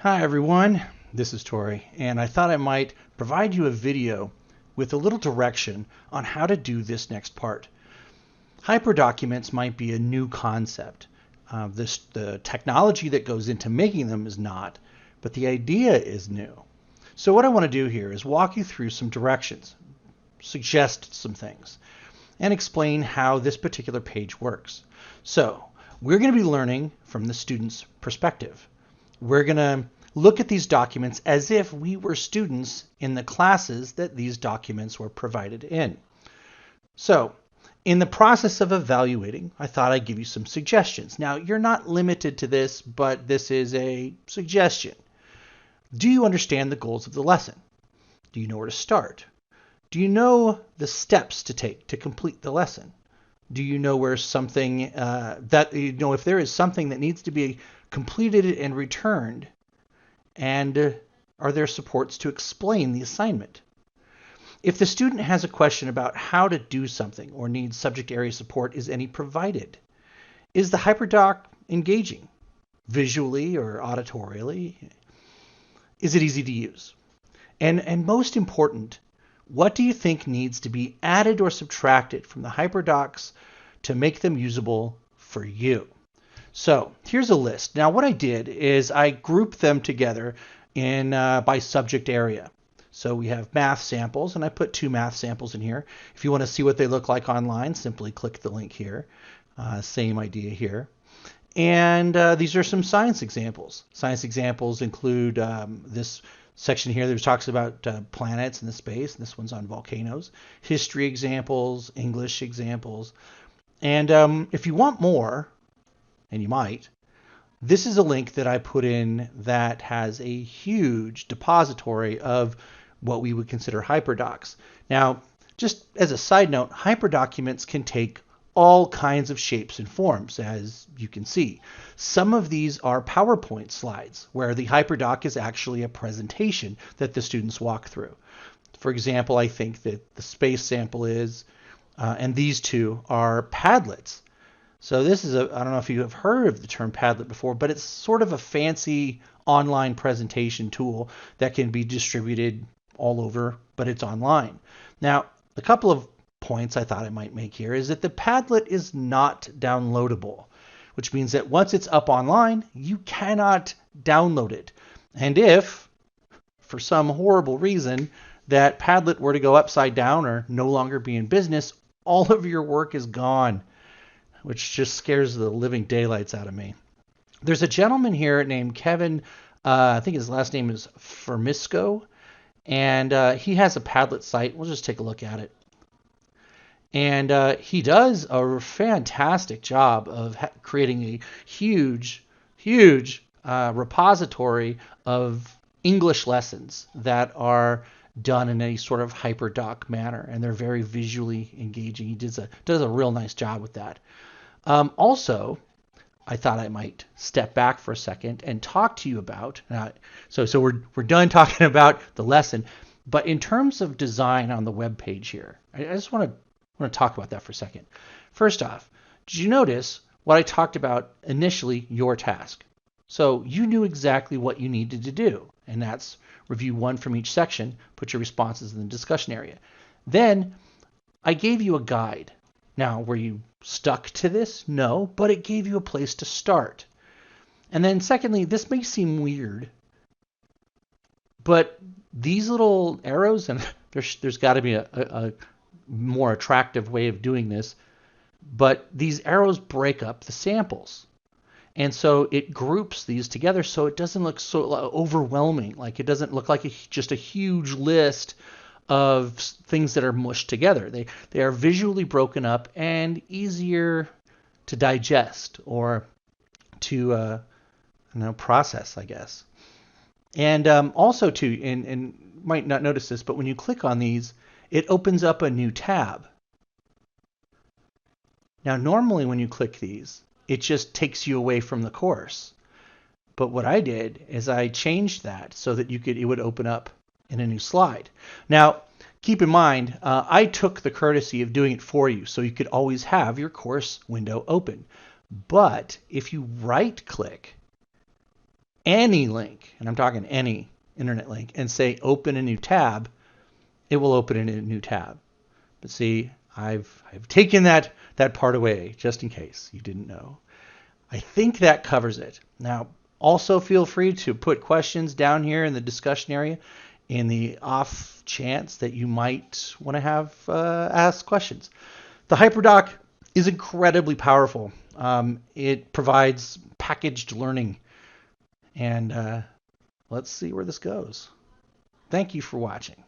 Hi everyone, this is Tori, and I thought I might provide you a video with a little direction on how to do this next part. Hyperdocuments might be a new concept. The technology that goes into making them is not, but the idea is new. So what I want to do here is walk you through some directions, suggest some things, and explain how this particular page works. So we're going to be learning from the student's perspective. We're going to look at these documents as if we were students in the classes that these documents were provided in. So, in the process of evaluating, I thought I'd give you some suggestions. Now, you're not limited to this, but this is a suggestion. Do you understand the goals of the lesson? Do you know where to start? Do you know the steps to take to complete the lesson? Do you know where something if there is something that needs to be completed and returned? And are there supports to explain the assignment? If the student has a question about how to do something or needs subject area support, is any provided? Is the hyperdoc engaging, visually or auditorially? Is it easy to use? And most important, what do you think needs to be added or subtracted from the hyperdocs to make them usable for you? So here's a list. Now what I did is I grouped them together in by subject area. So we have math samples, and I put 2 math samples in here. If you want to see what they look like online, simply click the link here. Same idea here. And these are some science examples. Science examples include this section here that talks about planets and the space, and this one's on volcanoes. History examples, English examples. And if you want more, and you might, this is a link that I put in that has a huge depository of what we would consider hyperdocs. Now, just as a side note, hyperdocuments can take all kinds of shapes and forms, as you can see. Some of these are PowerPoint slides, where the hyperdoc is actually a presentation that the students walk through. For example, I think that the space sample is, and these two are Padlets. So this is I don't know if you have heard of the term Padlet before, but it's sort of a fancy online presentation tool that can be distributed all over, but it's online. Now, a couple of points I thought I might make here is that the Padlet is not downloadable, which means that once it's up online, you cannot download it. And if, for some horrible reason, that Padlet were to go upside down or no longer be in business, all of your work is gone, which just scares the living daylights out of me. There's a gentleman here named Kevin, I think his last name is Fermisco, and he has a Padlet site. We'll just take a look at it. And he does a fantastic job of creating a huge repository of English lessons that are done in a sort of hyperdoc manner, and they're very visually engaging. He does a real nice job with that. Also, I thought I might step back for a second and talk to you about. So we're done talking about the lesson, but in terms of design on the web page here, I just want to talk about that for a second. First off, did you notice what I talked about initially? Your task. So you knew exactly what you needed to do, and that's review 1 from each section, put your responses in the discussion area. Then I gave you a guide. Now, were you stuck to this? No, but it gave you a place to start. And then secondly, this may seem weird, but these little arrows, and there's got to be a more attractive way of doing this, but these arrows break up the samples. And so it groups these together so it doesn't look so overwhelming. Like it doesn't look like just a huge list of things that are mushed together. They are visually broken up and easier to digest or to process, I guess. And also too, and might not notice this, but when you click on these, it opens up a new tab. Now, normally when you click these, it just takes you away from the course. But what I did is I changed that so that it would open up in a new slide. Now, keep in mind, I took the courtesy of doing it for you, so you could always have your course window open. But if you right-click any link, and I'm talking any internet link, and say open a new tab, it will open in a new tab. But see, I've taken that part away just in case you didn't know. I think that covers it. Now, also feel free to put questions down here in the discussion area in the off chance that you might want to have ask questions. The HyperDoc is incredibly powerful. It provides packaged learning, and let's see where this goes. Thank you for watching.